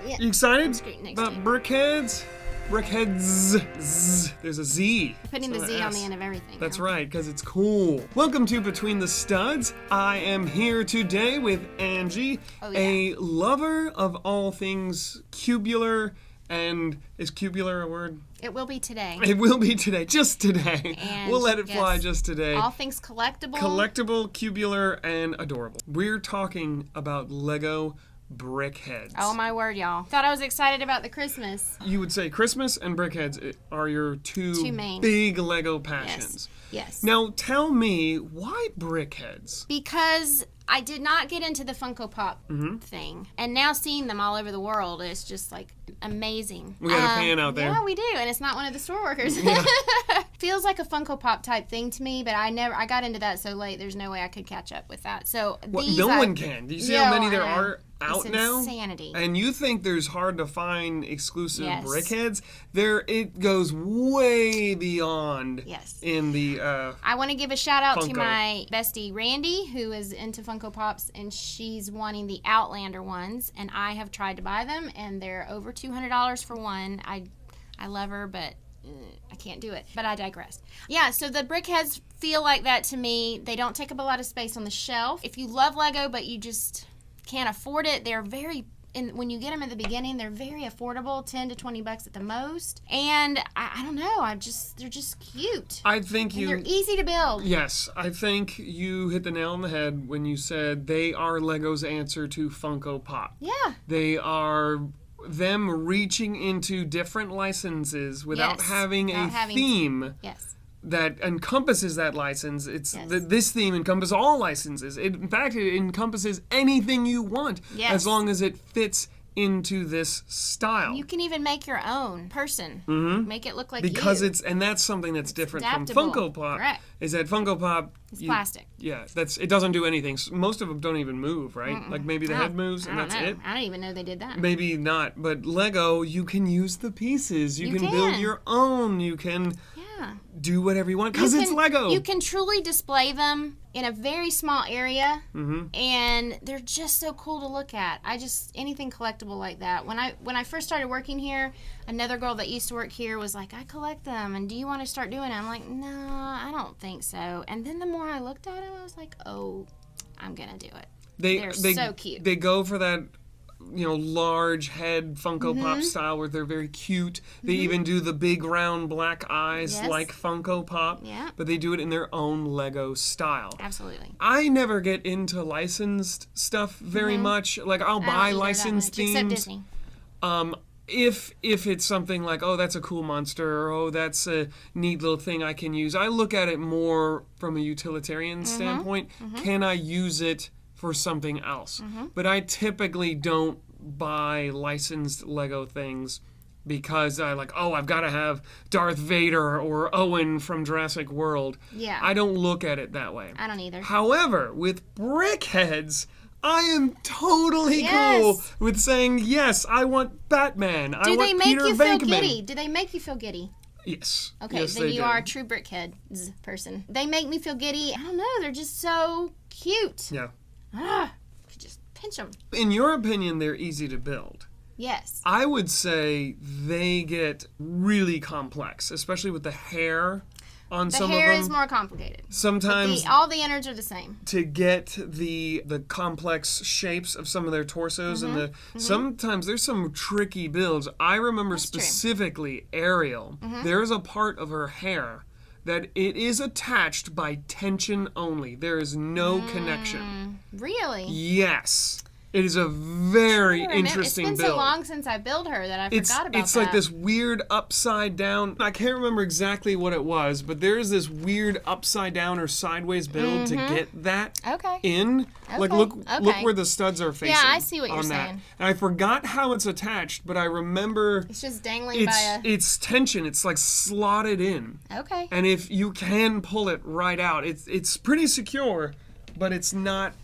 Yeah. You excited Next about Brickheadz? Brickheadz. There's a Z. Putting the Z on the end of everything. That's right, because it's cool. Welcome to Between the Studs. I am here today with Angie, a lover of all things cubular. And is cubular a word? It will be today. It will be today, just today. And we'll let it fly just today. All things collectible. Collectible, cubular, and adorable. We're talking about Lego Brickheadz. Oh my word, y'all. Thought I was excited about the Christmas. You would say Christmas and Brickheadz are your two main big Lego passions. Yes. Now tell me, why Brickheadz? Because I did not get into the Funko Pop thing. And now seeing them all over the world is just like amazing. We got a fan out there. Yeah, we do. And it's not one of the store workers. Yeah. Feels like a Funko Pop type thing to me, but I got into that so late, there's no way I could catch up with that. So no one can. Do you see how many there are out now? It's insanity. And you think there's hard to find exclusive Brickheadz? It goes way beyond in the I want to give a shout out Funko. to my bestie Randy, who is into Funko Pops, and she's wanting the Outlander ones, and I have tried to buy them, and they're over $200 for one. I love her, but I can't do it. But I digress. Yeah, so the Brickheadz feel like that to me. They don't take up a lot of space on the shelf. If you love Lego, but you just can't afford it, they're when you get them at the beginning, they're very affordable, $10 to $20 at the most. And I don't know, they're just cute. I think they're easy to build. Yes, I think you hit the nail on the head when you said they are Lego's answer to Funko Pop. Yeah. They are them reaching into different licenses without having a theme. That encompasses that license. This theme encompasses all licenses. In fact, it encompasses anything you want, as long as it fits into this style. You can even make your own person. Make it look like and that's something that's different from Funko Pop. Correct. Is that Funko Pop? It's plastic. Yeah, it doesn't do anything. Most of them don't even move, right? Like maybe the head moves and that's it. I don't even know they did that. Maybe not, but Lego, you can use the pieces. You can build your own. You can do whatever you want because it's Lego. You can truly display them in a very small area, and they're just so cool to look at. Anything collectible like that. When I first started working here, another girl that used to work here was like, I collect them, and do you want to start doing it? I'm like, no, I don't think so. And then the more I looked at them, I was like, oh, I'm going to do it. They're so cute. They go for that large head Funko Pop style where they're very cute. They even do the big round black eyes like Funko Pop. Yeah. But they do it in their own Lego style. Absolutely. I never get into licensed stuff very much. Like I'll buy licensed themes. Except Disney. If it's something like, oh, that's a cool monster, or oh, that's a neat little thing I can use. I look at it more from a utilitarian standpoint. Can I use it for something else? But I typically don't buy licensed Lego things because I've got to have Darth Vader or Owen from Jurassic World. Yeah. I don't look at it that way. I don't either. However, with Brickheadz, I am totally cool with saying, yes, I want Batman. I want Peter Venkman. Do they make you feel giddy? Yes. Okay, yes, then you are a true Brickheadz person. They make me feel giddy. I don't know, they're just so cute. Yeah. You could just pinch them. In your opinion, they're easy to build. Yes. I would say they get really complex, especially with the hair on some of them. The hair is more complicated. Sometimes all the innards are the same. To get the complex shapes of some of their torsos and sometimes there's some tricky builds. I remember specifically Ariel. There's a part of her hair that it is attached by tension only. There is no connection. Really? Yes. It is a very interesting build. It's been so long since I built her that I forgot about that. It's like this weird upside down. I can't remember exactly what it was, but there's this weird upside down or sideways build to get that in. Okay. Like look where the studs are facing. Yeah, I see what you're saying. And I forgot how it's attached, but I remember it's just dangling by a. It's tension. It's like slotted in. Okay. And if you can pull it right out, it's pretty secure, but it's not.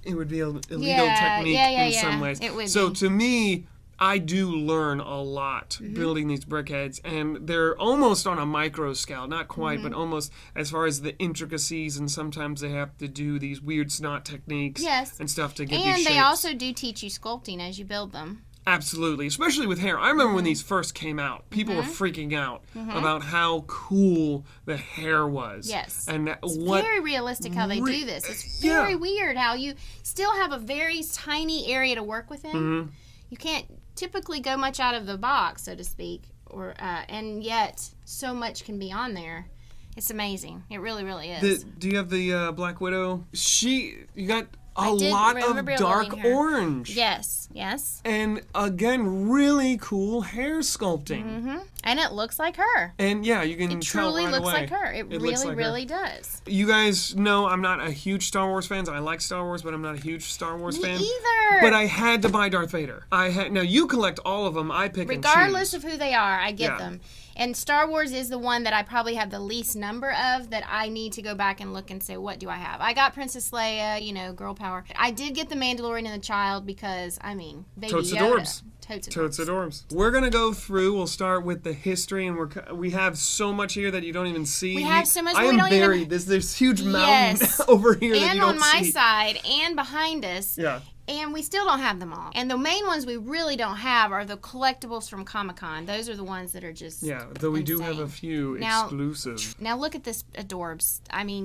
It would be a illegal technique in some ways. It would so be. To me, I do learn a lot building these Brickheadz, and they're almost on a micro scale, not quite, but almost as far as the intricacies, and sometimes they have to do these weird snot techniques and stuff to get these shapes. And they also do teach you sculpting as you build them. Absolutely, especially with hair. I remember when these first came out, people were freaking out about how cool the hair was. Yes. And It's very realistic how they do this. It's very weird how you still have a very tiny area to work within. You can't typically go much out of the box, so to speak, or and yet so much can be on there. It's amazing. It really, really is. Do you have the Black Widow? You got a lot of dark orange. Yes, yes. And again, really cool hair sculpting. And it looks like her. And yeah, you can It tell truly right looks away. like her. It really, like really does. You guys know I'm not a huge Star Wars fan. I like Star Wars, but I'm not a huge Star Wars Me fan. either. But I had to buy Darth Vader. Now you collect all of them. I pick and choose. Regardless of who they are, I get them. And Star Wars is the one that I probably have the least number of that I need to go back and look and say, what do I have? I got Princess Leia, girl power. I did get the Mandalorian and the Child because, baby Totes Yoda. adorbs. Totes adorbs. We're going to go through. We'll start with the history, and we have so much here that you don't even see. We have so much I we am don't buried. even... There's this huge mountain over here that you don't see. And on my side and behind us. Yeah. And we still don't have them all. And the main ones we really don't have are the collectibles from Comic-Con. Those are the ones that are just though we do have a few exclusive. Now look at this adorbs.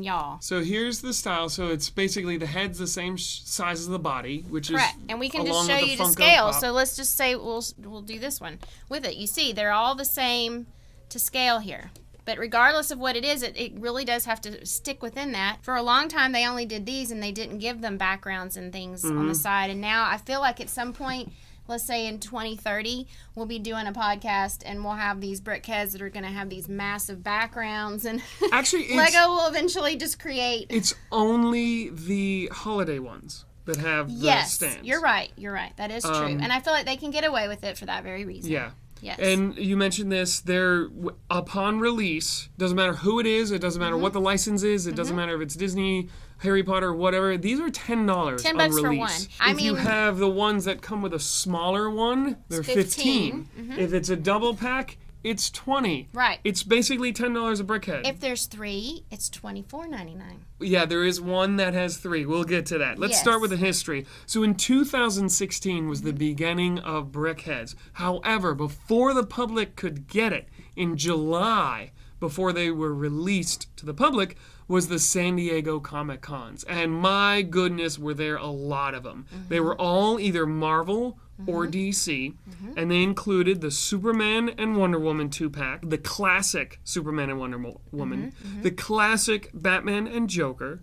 Y'all. So here's the style. So it's basically the head's the same size as the body, which is correct. And we can just show you the scale. So let's just say we'll do this one with it. You see, they're all the same to scale here. But regardless of what it is, it really does have to stick within that. For a long time, they only did these, and they didn't give them backgrounds and things on the side. And now I feel like at some point, let's say in 2030, we'll be doing a podcast, and we'll have these Brickheadz that are going to have these massive backgrounds. And actually, Lego will eventually just create. It's only the holiday ones that have the stands. You're right. That is true. And I feel like they can get away with it for that very reason. Yeah. Yes. And you mentioned this, upon release, doesn't matter who it is, it doesn't matter what the license is, it doesn't matter if it's Disney, Harry Potter, whatever, these are $10 $10 on release. for one. If you have the ones that come with a smaller one, they're $15. If it's a double pack, it's $20. Right. It's basically $10 a Brickhead. If there's 3, it's $24.99. Yeah, there is one that has 3. We'll get to that. Let's start with the history. So in 2016 was the beginning of Brickheadz. However, before the public could get it, in July, before they were released to the public, was the San Diego Comic-Cons. And my goodness, were there a lot of them. They were all either Marvel or DC, and they included the Superman and Wonder Woman 2-pack, the classic Superman and Wonder Woman, the classic Batman and Joker,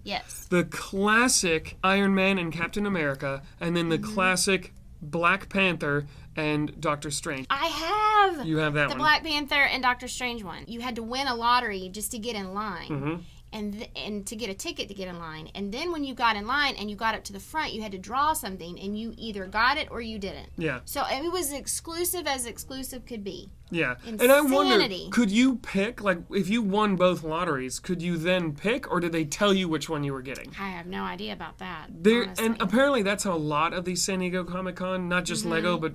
the classic Iron Man and Captain America, and then the classic Black Panther and Doctor Strange. I have. You have that the one. Black Panther and Doctor Strange one. You had to win a lottery just to get in line. And to get a ticket to get in line. And then when you got in line and you got up to the front, you had to draw something, and you either got it or you didn't. Yeah. So it was exclusive as exclusive could be. Yeah. Insanity. And I wonder, could you pick, like, if you won both lotteries, could you then pick, or did they tell you which one you were getting? I have no idea about that. And apparently that's how a lot of these San Diego Comic-Con, not just Lego, but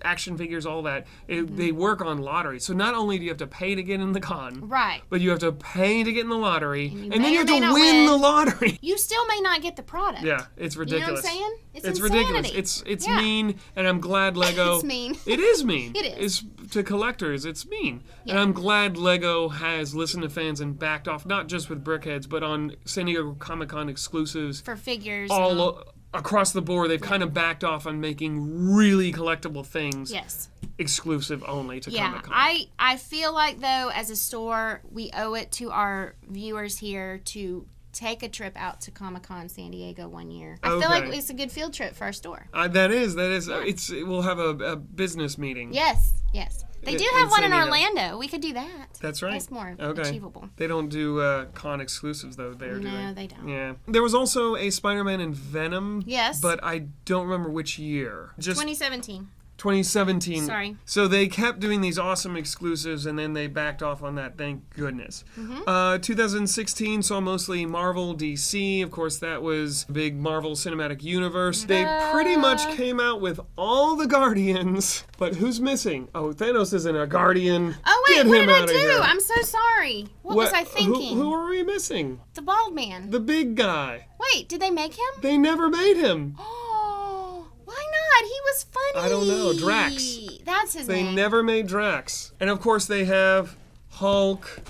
action figures, all that, they work on lotteries. So not only do you have to pay to get in the con, right, but you have to pay to get in the lottery, and then you have to win the lottery. You still may not get the product. Yeah, it's ridiculous. You know what I'm saying? It's ridiculous. It's mean, and I'm glad Lego... It's mean. It is mean. It is. It's to collectors, it's mean. Yeah. And I'm glad Lego has listened to fans and backed off, not just with Brickheadz, but on San Diego Comic-Con exclusives. For figures. Across the board, they've kind of backed off on making really collectible things exclusive only to Comic-Con. I feel like, though, as a store, we owe it to our viewers here to take a trip out to Comic-Con San Diego one year. I feel like it's a good field trip for our store. That is. Yeah. We'll have a business meeting. Yes. They do have one in Orlando. We could do that. That's right. That's more achievable. They don't do con exclusives, though, there, do they? No, they don't. Yeah. There was also a Spider-Man and Venom. Yes. But I don't remember which year. 2017. 2017. Sorry. So they kept doing these awesome exclusives, and then they backed off on that, thank goodness. 2016 saw mostly Marvel, DC. Of course, that was big Marvel Cinematic Universe. They pretty much came out with all the Guardians, but who's missing? Oh, Thanos isn't a Guardian. Oh, wait, Get what him did I out of do? here. I'm so sorry. What was I thinking? Who are we missing? The bald man. The big guy. Wait, did they make him? They never made him. Oh, why He was funny. I don't know. Drax. That's his name. They never made Drax. And of course they have Hulk.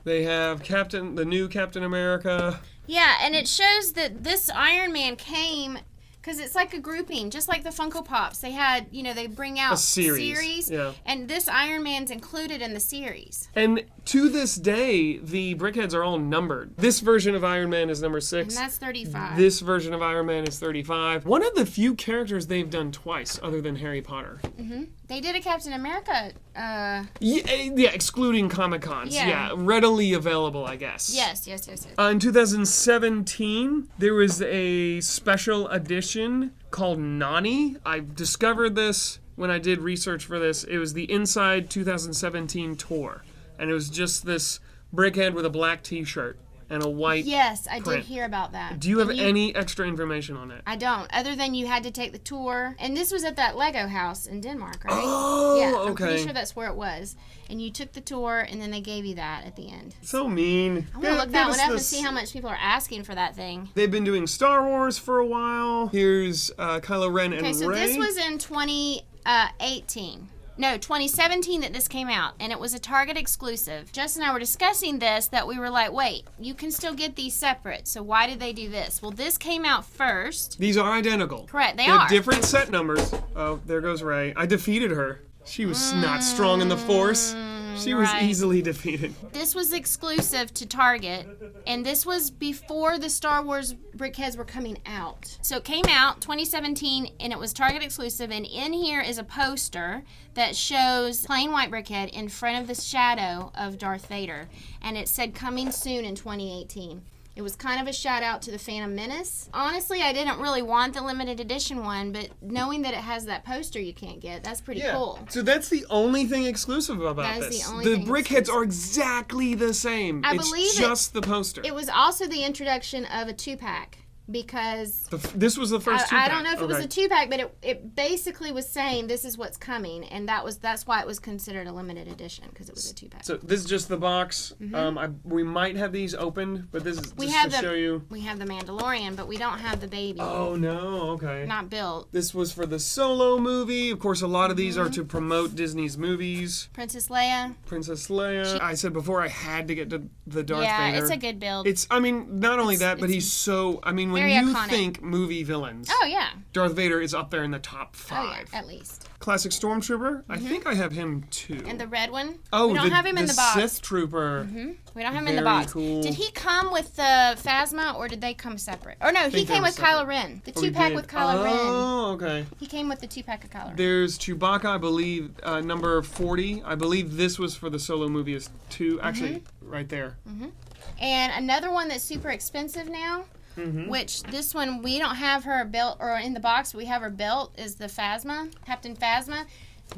They have the new Captain America. Yeah, and it shows that this Iron Man came... Because it's like a grouping, just like the Funko Pops. They had, they bring out a series. Yeah. And this Iron Man's included in the series. And to this day, the Brickheads are all numbered. This version of Iron Man is number 6. And that's 35. This version of Iron Man is 35. One of the few characters they've done twice, other than Harry Potter. Mm-hmm. They did a Captain America. Yeah, excluding Comic-Cons. Yeah, readily available, I guess. Yes. In 2017, there was a special edition called Nani. I discovered this when I did research for this. It was the Inside 2017 tour. And it was just this Brickhead with a black t-shirt and a white Yes, I print. did hear about that. Do you have any extra information on it? I don't, other than you had to take the tour. And this was at that Lego house in Denmark, right? Oh, yeah, okay. I'm pretty sure that's where it was. And you took the tour, and then they gave you that at the end. So mean. I'm going to look that one up and see how much people are asking for that thing. They've been doing Star Wars for a while. Here's Kylo Ren and Rey. Okay, so this was in 2018. No, 2017 that this came out, and it was a Target exclusive. Justin and I were discussing this, that we were like, wait, you can still get these separate, so why did they do this? Well, this came out first. These are identical. Correct, they have are. different set numbers. Oh, there goes Rey. I defeated her. She was not strong in the Force. She was easily defeated. This was exclusive to Target, and this was before the Star Wars Brickheads were coming out. So it came out 2017, and it was Target exclusive, and in here is a poster that shows plain white Brickhead in front of the shadow of Darth Vader, and it said coming soon in 2018. It was kind of a shout out to the Phantom Menace. Honestly, I didn't really want the limited edition one, but knowing that it has that poster you can't get, that's pretty cool. So that's the only thing exclusive about That this. is the only the thing Brickheads exclusive. are exactly the same. I it's believe just the poster. It was also the introduction of a 2-pack. Because this was the first 2-pack. I don't know if it was a 2-pack, but it basically was saying this is what's coming, and that's why it was considered a limited edition, because it was a 2-pack. So this is just the box. We might have these opened, but this is just to show you. We have the Mandalorian, but we don't have the baby. Oh no, okay. Not built. This was for the Solo movie. Of course, a lot of these are to promote Disney's movies. Princess Leia. I said before I had to get to the Darth Vader. Yeah, it's a good build. Not only that, but he's so. When very you iconic. think movie villains, Oh yeah. Darth Vader is up there in the top 5. Oh yeah, at least. Classic Stormtrooper. I think I have him too. And the red one. Oh, we don't have him in the box. Sith Trooper. We don't have him in the Very box. cool. Did he come with the Phasma, or did they come separate? Or no, he they came were with separate. Kylo Ren. The Oh, he 2-pack did. with Kylo Ren. Oh, okay. He came with the 2-pack of Kylo Ren. There's Chewbacca, I believe, number 40. I believe this was for the Solo movie is 2. Actually, right there. And another one that's super expensive now, which this one, we don't have her built, or in the box, we have her built, is the Phasma, Captain Phasma.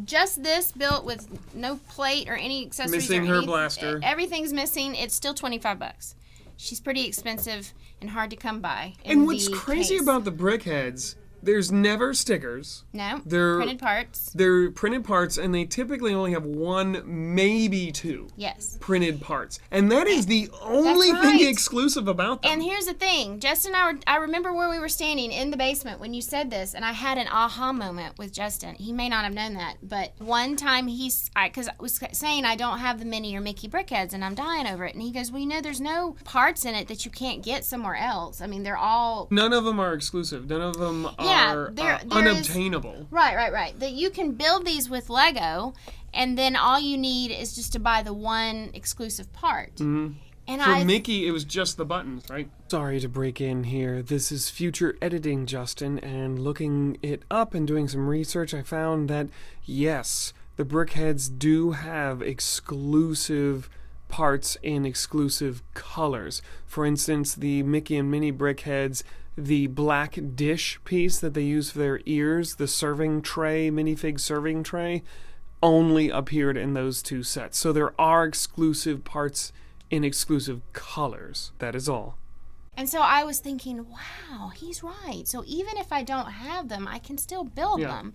Just this built with no plate or any accessories. Missing or her any, blaster. Everything's missing. It's still $25. She's pretty expensive and hard to come by. And what's crazy about the Brickheads, there's never stickers. No, They're printed parts. They're printed parts, and they typically only have 1, maybe 2 Yes. printed parts. And that is the only That's thing right. exclusive about them. And here's the thing, Justin and I remember where we were standing in the basement when you said this, and I had an aha moment with Justin. He may not have known that, but one time because I was saying I don't have the Minnie or Mickey Brickheads, and I'm dying over it, and he goes, well, there's no parts in it that you can't get somewhere else. I mean, they're all... None of them are exclusive. None of them are there unobtainable. Right. That you can build these with Lego, and then all you need is just to buy the one exclusive part. Mm-hmm. And For Mickey, it was just the buttons, right? Sorry to break in here. This is future editing, Justin, and looking it up and doing some research, I found that, yes, the Brickheads do have exclusive parts in exclusive colors. For instance, the Mickey and Minnie Brickheads, the black dish piece that they use for their ears, the serving tray, minifig serving tray, only appeared in those 2 sets. So there are exclusive parts in exclusive colors. That is all. And so I was thinking, wow, he's right. So even if I don't have them, I can still build them.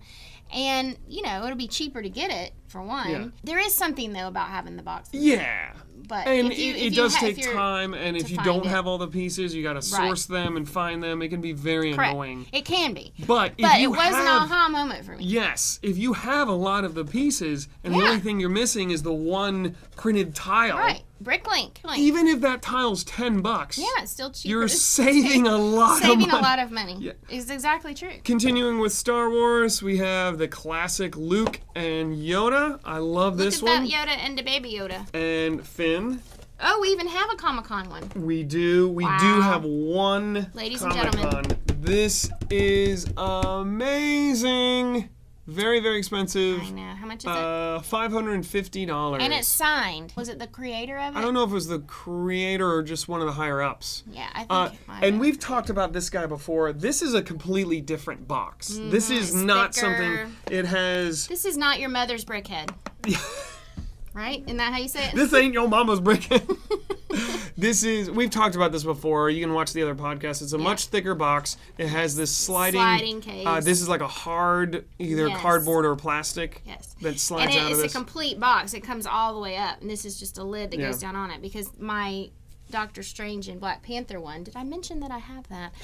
And, it'll be cheaper to get it for one. Yeah. There is something, though, about having the boxes. Yeah. But And if you, it does take time, and if you don't have all the pieces, you got to source them and find them. It can be very annoying. It can be. But it was an aha moment for me. Yes. If you have a lot of the pieces, and the only thing you're missing is the one printed tile. Right. Bricklink. Even if that tile's $10. Yeah, it's still cheaper. You're saving a lot of money. Saving a lot of money. Yeah. Is exactly true. Continuing with Star Wars, we have the classic Luke and Yoda. I love this one. Look at that Yoda and the baby Yoda. And Finn. Oh, we even have a Comic-Con one. We do. We do have one Ladies and Comic-Con. gentlemen. This is amazing. Very, very expensive. I know. How much is it? $550. And it's signed. Was it the creator of it? I don't know if it was the creator or just one of the higher ups. Yeah, I think it might and be. we've talked about this guy before. This is a completely different box. This is not thicker. something. It has. This is not your mother's Brickhead. Right? Isn't that how you say it? This ain't your mama's Brickhead. This is, we've talked about this before. You can watch the other podcasts. It's a much thicker box. It has this sliding case. This is like a hard, either cardboard or plastic that slides out of this. And it's a complete box. It comes all the way up. And this is just a lid that goes down on it. Because my Doctor Strange and Black Panther one, did I mention that I have that?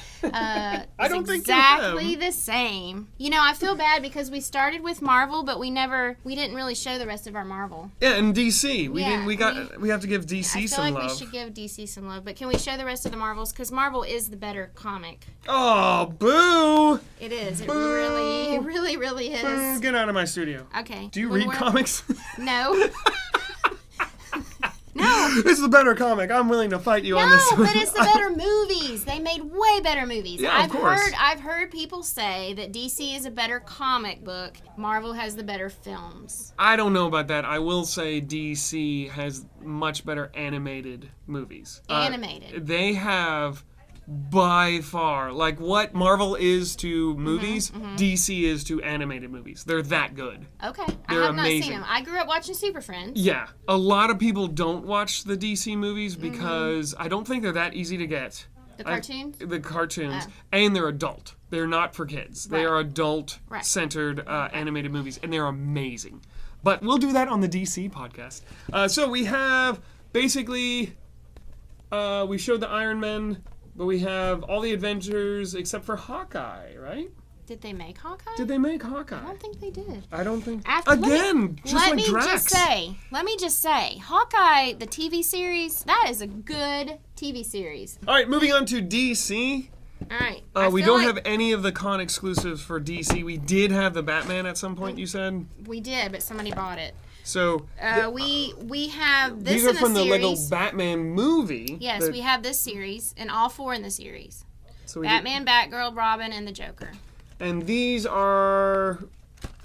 I don't think exactly the same. You know, I feel bad because we started with Marvel, but we didn't really show the rest of our Marvel. Yeah, and DC. We Yeah, didn't. We have to give DC some love. I feel like we should give DC some love, but can we show the rest of the Marvels? Because Marvel is the better comic. Oh, boo! It is. It Boo. really is. Boo, get out of my studio. Okay. Do you read comics? No. No. This is the better comic. I'm willing to fight you on this one. No, but it's the better movies. They made way better movies. Yeah, of course. I've heard people say that DC is a better comic book. Marvel has the better films. I don't know about that. I will say DC has much better animated movies. Animated. They have by far, like what Marvel is to movies, DC is to animated movies. They're that good. Okay. They're I have amazing. not seen them. I grew up watching Super Friends. Yeah. A lot of people don't watch the DC movies because I don't think they're that easy to get. The cartoons? The cartoons. And they're adult. They're not for kids. They are adult-centered animated movies, and they're amazing. But we'll do that on the DC podcast. So we have basically, we showed the Iron Man, but we have all the Avengers except for Hawkeye, right? Did they make Hawkeye? Did they make Hawkeye? I don't think they did. I don't think. Let me Drax. just say, Hawkeye, the TV series, that is a good TV series. All right, moving on to DC. All right. We don't have any of the con exclusives for DC. We did have the Batman at some point, you said? We did, but somebody bought it. So we have this these are in from the the Lego series. Batman movie. Yes, we have this series, and all four in the series. So Batman, Batgirl, Robin, and the Joker. And these are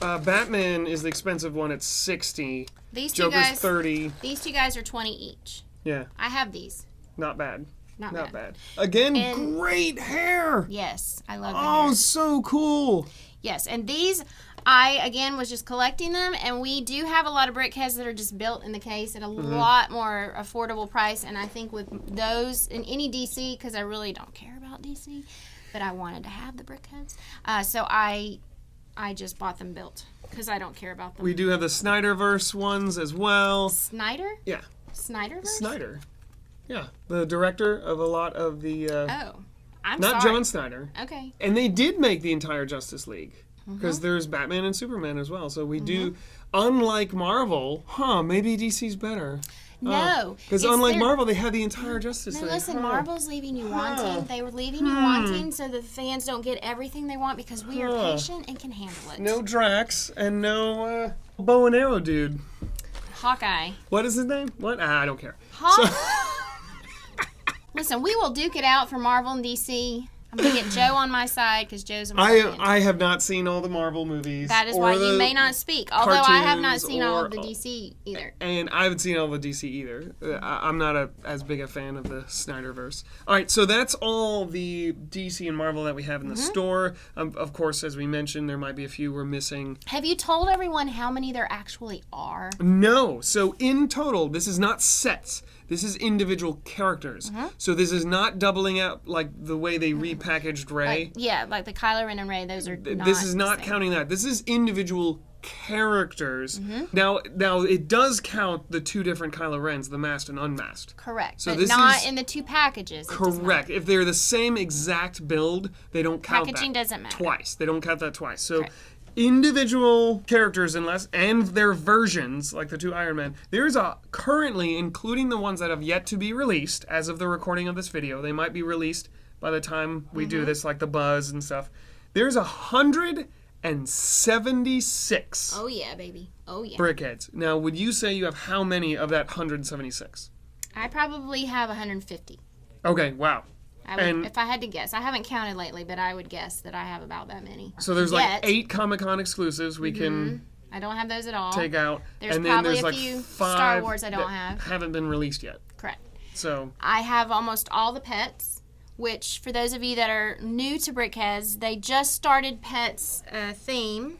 Batman is the expensive one at $60. These two Joker's guys, $30. These two guys are $20 each. Yeah. I have these. Not bad. Not bad. Again, And- great hair. Yes, I love them. Oh, so cool. Yes, and these, I, again, was just collecting them, and we do have a lot of Brickheads that are just built in the case at a lot more affordable price, and I think with those, in any DC, because I really don't care about DC, but I wanted to have the Brickheads, so I just bought them built, because I don't care about them. We do have the Snyderverse ones as well. Snyder? Yeah. Snyderverse? Snyder. Yeah, the director of a lot of the... I'm not sorry. John Snyder. Okay. And they did make the entire Justice League. Because there's Batman and Superman as well. So we do, unlike Marvel, maybe DC's better. No. Because unlike Marvel, they had the entire Justice League. Listen, Marvel's leaving you wanting. They were leaving you wanting so the fans don't get everything they want because we are patient and can handle it. No Drax and no bow and arrow dude. Hawkeye. What is his name? What? I don't care. Listen, we will duke it out for Marvel and DC. I'm going to get Joe on my side because Joe's a Marvel fan. I have not seen all the Marvel movies. That is why you may not speak. Although I have not seen all of the cartoons DC either. And I haven't seen all the DC either. I'm not as big a fan of the Snyderverse. All right, so that's all the DC and Marvel that we have in the store. Of course, as we mentioned, there might be a few we're missing. Have you told everyone how many there actually are? No. So in total, this is not sets. This is individual characters. So this is not doubling out like the way they repackaged Rey. Like the Kylo Ren and Rey, those are not This is the not same. counting that. This is individual characters. Now it does count the 2 different Kylo Rens, the masked and unmasked. Correct. So but this not is in the 2 packages. correct. If they're the same exact build, they don't count Packaging that doesn't matter. twice. They don't count that twice. So Correct. individual characters and their versions, like the 2 Iron Men, there's currently, including the ones that have yet to be released as of the recording of this video, they might be released by the time we do this, like the Buzz and stuff. There's 176 Oh yeah, baby. Oh yeah. Brickheadz. Now, would you say you have how many of that 176? I probably have 150. Okay, wow. If I had to guess. I haven't counted lately, but I would guess that I have about that many. So there's like 8 Comic-Con exclusives we can I don't have those at all. take out. There's and then probably there's a like few 5 Star Wars I don't that have. haven't been released yet. Correct. So I have almost all the pets, which for those of you that are new to Brickheadz, they just started pets theme.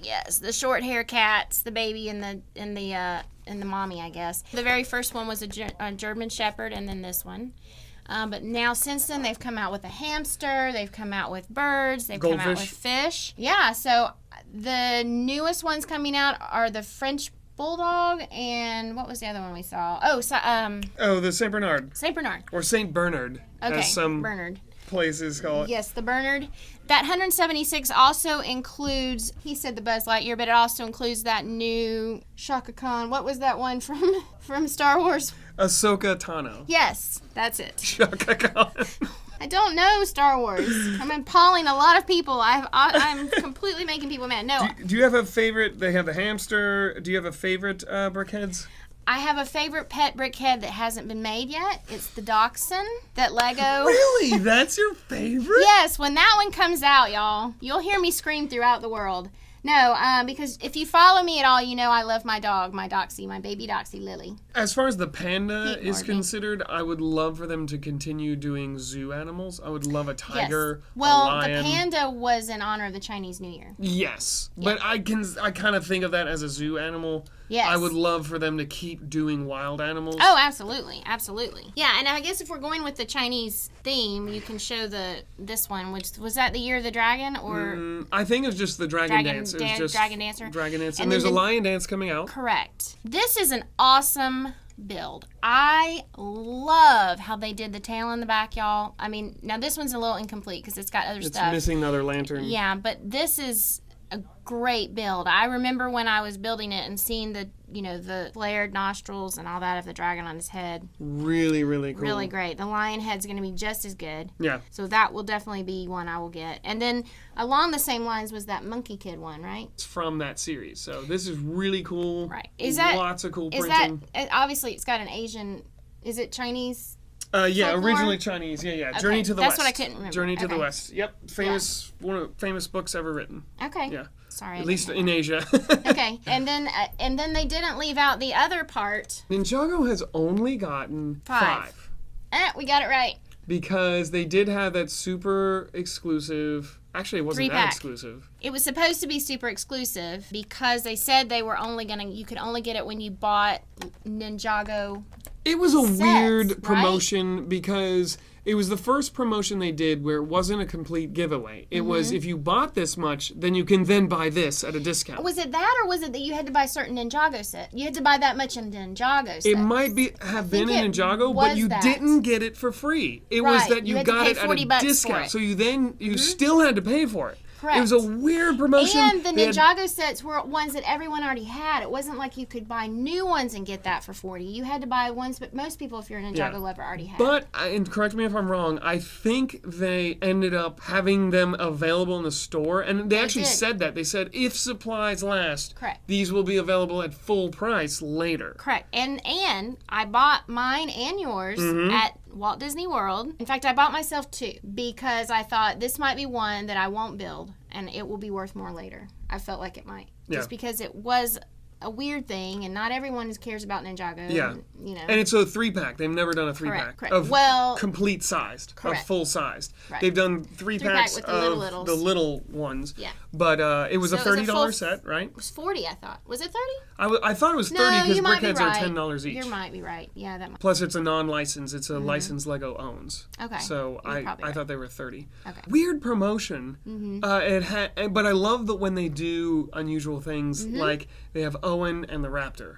Yes, the short hair cats, the baby and the mommy, I guess. The very first one was a German Shepherd, and then this one. But now since then they've come out with a hamster, they've come out with birds, they've come out with fish. Yeah, so the newest ones coming out are the French Bulldog, and what was the other one we saw? the Saint Bernard. Saint Bernard. Or Saint Bernard, Okay, as some Bernard. places call it. Yes, the Bernard. That 176 also includes, he said the Buzz Lightyear, but it also includes that new Shaka Khan. What was that one from Star Wars? Ahsoka Tano. Yes, that's it. Shaka Khan. I don't know Star Wars. I'm appalling a lot of people. I'm completely making people mad. No. Do you have a favorite? They have the hamster. Do you have a favorite Brickheadz? I have a favorite pet Brickhead that hasn't been made yet. It's the Dachshund that Lego. Really? That's your favorite? Yes, when that one comes out, y'all, you'll hear me scream throughout the world. No, because if you follow me at all, you know I love my dog, my Doxy, my baby Doxy, Lily. As far as the panda is considered, I would love for them to continue doing zoo animals. I would love a tiger, Well, a lion. the panda was in honor of the Chinese New Year. Yes, but I kind of think of that as a zoo animal. Yes. I would love for them to keep doing wild animals. Oh, absolutely, absolutely. Yeah, and I guess if we're going with the Chinese theme, you can show this one. Which was that the Year of the Dragon, or I think it's just the Dragon Dance. It's just Dragon Dancer. Dragon Dance, And and there's then a lion dance coming out. Correct. This is an awesome build. I love how they did the tail in the back, y'all. I mean, now this one's a little incomplete because it's got other stuff. It's missing another lantern. Yeah, but this is a great build. I remember when I was building it and seeing the flared nostrils and all that of the dragon on his head. Really, really cool. Really great. The lion head's going to be just as good. Yeah. So that will definitely be one I will get. And then along the same lines was that Monkey Kid one, right? It's from that series. So this is really cool. Right. Is that lots of cool is printing? That obviously it's got an Asian? Is it Chinese? Yeah, folklore? Originally Chinese. Yeah. Okay, Journey to the West. That's what I couldn't remember. Journey to the Okay. West. Yep. One of the famous books ever written. Okay. Yeah. Sorry. At least in Asia. Okay, and then they didn't leave out the other part. Ninjago has only gotten 5. We got it right. Because they did have that super exclusive. Actually, it wasn't that 3-pack. exclusive. It was supposed to be super exclusive because they said they were you could only get it when you bought Ninjago. It was a Sets, weird right? promotion because it was the first promotion they did where it wasn't a complete giveaway. It was if you bought this much, then you can then buy this at a discount. Was it that, or was it that you had to buy certain Ninjago set? You had to buy that much in Ninjago set. It might have been in it Ninjago, was but you that. didn't get it for free. It Right. was that You you had to got pay it at $40 a for discount. it. So you still had to pay for it. Correct. It was a weird promotion. And the They had- Ninjago sets were ones that everyone already had. It wasn't like you could buy new ones and get that for $40. You had to buy ones, but most people, if you're a Ninjago lover, already had. But, and correct me if I'm wrong, I think they ended up having them available in the store. And they actually did. said that. They said, if supplies last, Correct. these will be available at full price later. Correct. And I bought mine and yours at Walt Disney World. In fact, I bought myself 2 because I thought this might be one that I won't build and it will be worth more later. I felt like it might. Yeah. Just because it was a weird thing, and not everyone cares about Ninjago. Yeah. And, you know. And it's a 3-pack. They've never done a 3-pack Correct. of Well, complete sized, of full sized. Right. They've done 3-packs with the of littles. the little ones. Yeah. But it was So a it was a $30 full set, right? It was 40, I thought. Was it 30? I thought it was 30 No, because you might be Brickheadz right. are $10 each. You might be right. Yeah, that might. Plus, it's a non-license. It's a license Lego owns. Okay. So You're I probably right. thought they were 30. Okay. Weird promotion. But I love that when they do unusual things, like they have Owen and the Raptor,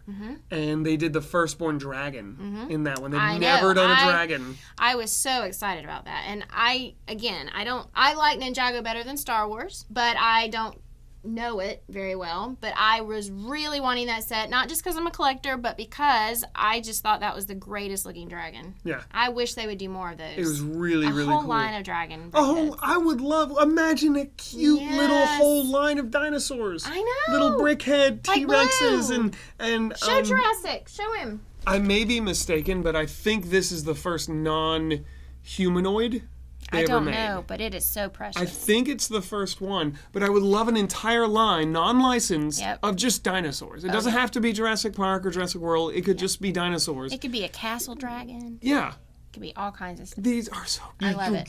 and they did the firstborn dragon in that one. They've never done a dragon. I was so excited about that, and I like Ninjago better than Star Wars, but I don't know it very well. But I was really wanting that set, not just because I'm a collector, but because I just thought that was the greatest looking dragon. Yeah. I wish they would do more of those. It was really, really cool. A cool. whole line of dragon. I would love, imagine a cute little whole line of dinosaurs. I know. Little brickhead Like T-Rexes Blue. and Show Jurassic. Show him. I may be mistaken, but I think this is the first non-humanoid they I ever don't made. know, but it is so precious. I think it's the first one, but I would love an entire line, non-licensed, Yep. of just dinosaurs. It doesn't have to be Jurassic Park or Jurassic World. It could just be dinosaurs. It could be a castle dragon. Yeah. It could be all kinds of stuff. These are so I love it.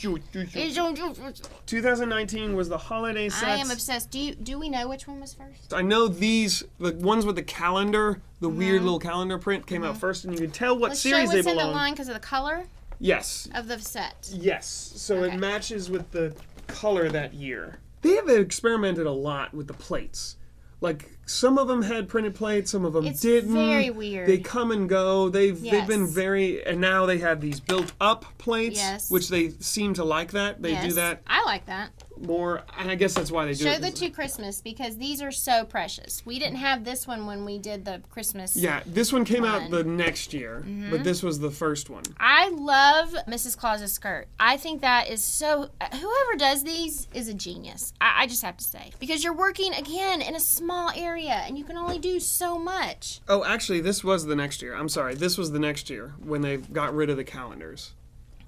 2019 was the holiday sets. I am obsessed. Do we know which one was first? I know these, the ones with the calendar, the weird little calendar print came out first, and you can tell what Let's series show they what's in belong. the line because of the color Yes. of the set. Yes. So Okay. it matches with the color that year. They have experimented a lot with the plates. Like, some of them had printed plates, some of them It's didn't. very weird. They come and go. They've been Yes. very, and now they have these built-up plates, Yes. which they seem to like that. They do Yes. that I like that. more, and I guess that's why they do Show it. the two Christmas because these are so precious. We didn't have this one when we did the Christmas. Yeah, this one came out one. the next year, but this was the first one. I love Mrs. Claus's skirt. I think that is so. Whoever does these is a genius. I just have to say because you're working again in a small area and you can only do so much. Oh, actually, this was the next year. I'm sorry, this was the next year when they got rid of the calendars.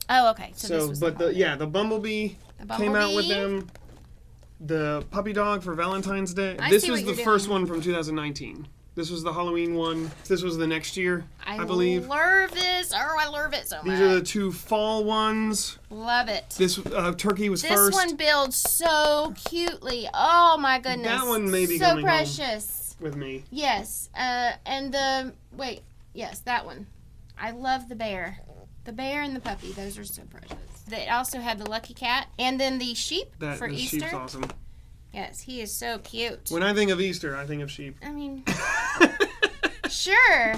Oh, okay. So this was but the Bumblebee came out with Bumblebee. them. The puppy dog for Valentine's Day. I This see was what the you're first doing. one from 2019. This was the Halloween one. This was the next year, I believe. love this. Oh, I love it so much. These are the two fall ones. Love it. This turkey was This first. one builds so cutely. Oh my goodness. That one may be so coming home. precious. With me. Yes. And yes, that one. I love the bear. The bear and the puppy. Those are so precious. They also had the lucky cat and then the sheep for The Easter. sheep's awesome. Yes, he is so cute. When I think of Easter, I think of sheep. I mean, sure.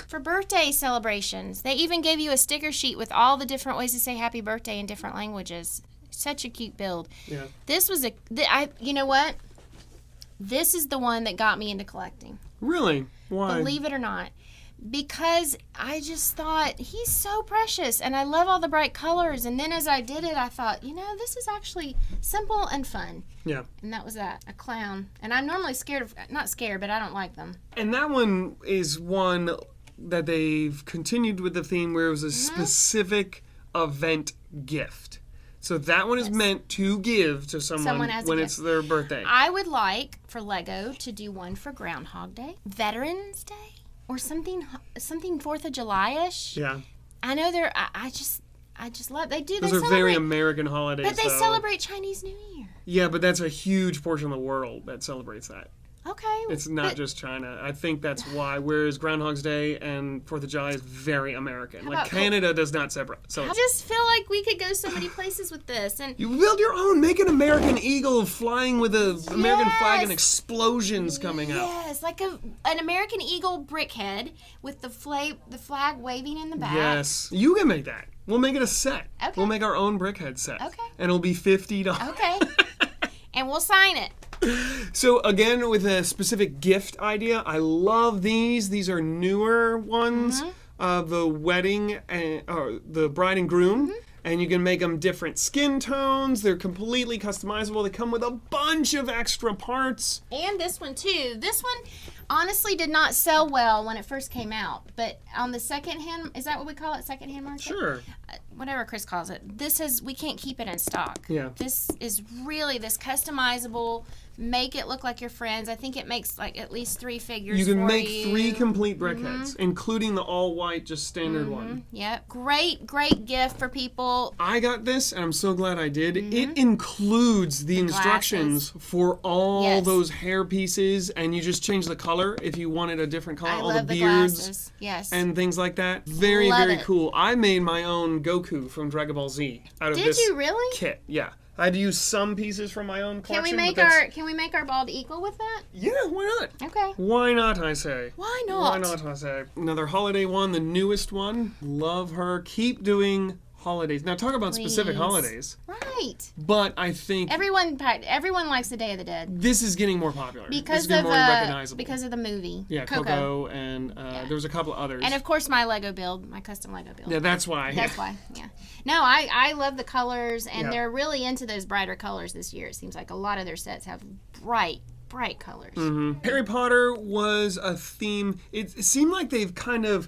For birthday celebrations, they even gave you a sticker sheet with all the different ways to say happy birthday in different languages. Such a cute build. Yeah. This was you know what? This is the one that got me into collecting. Really? Why? Believe it or not. Because I just thought, he's so precious, and I love all the bright colors. And then as I did it, I thought, this is actually simple and fun. Yeah. And that was that, a clown. And I'm normally not scared, but I don't like them. And that one is one that they've continued with the theme where it was a specific event gift. So that one is meant to give to someone as a when gift. it's their birthday. I would like for Lego to do one for Groundhog Day, Veterans Day, or something 4th of July-ish. Yeah. I know I just love, they Those are very American holidays, but they though. celebrate Chinese New Year. Yeah, but that's a huge portion of the world that celebrates that. Okay. It's not just China. I think that's why. Whereas Groundhog's Day and 4th of July is very American. Like about Canada does not separate. I So just feel like we could go so many places with this. And you build your own. Make an American eagle flying with an American flag and Yes. explosions coming out. yes, like an American Eagle brickhead with the flag waving in the back. Yes. You can make that. We'll make it a set. Okay. We'll make our own Brickhead set. Okay. And it'll be $50. Okay. And we'll sign it. So again, with a specific gift idea, I love these. These are newer ones of the wedding, or the bride and groom. And you can make them different skin tones. They're completely customizable. They come with a bunch of extra parts. And this one too. This one, honestly did not sell well when it first came out. But on the secondhand, is that what we call it? Secondhand market? Sure. Whatever Chris calls it. We can't keep it in stock. Yeah. This is really this customizable, make it look like your friends. I think it makes like at least 3 figures. You can for make you. 3 complete Brickheadz, including the all-white, just standard one. Yep. Great gift for people. I got this, and I'm so glad I did. It includes the instructions for all those hair pieces, and you just change the color if you wanted a different color. I all love the the beards glasses. Yes. and things like that. Very, Love very it. cool. I made my own Goku from Dragon Ball Z out of Did this you really? kit. Yeah. I had to use some pieces from my own Can collection. we make our bald eagle with that? Yeah, why not? Okay. Why not, I say? Why not? Why not, I say? Another holiday one, the newest one. Love her. Keep doing holidays. Now, talk about specific Please. holidays. Right. But I think Everyone likes the Day of the Dead this is getting more popular. because this is getting more recognizable. because of the movie. Yeah, Coco and there was a couple of others. And of course my custom Lego build. Yeah, that's why. That's why. Yeah. No, I love the colors, and Yeah. they're really into those brighter colors this year. It seems like a lot of their sets have bright colors. Harry Potter was a theme. It seemed like they've kind of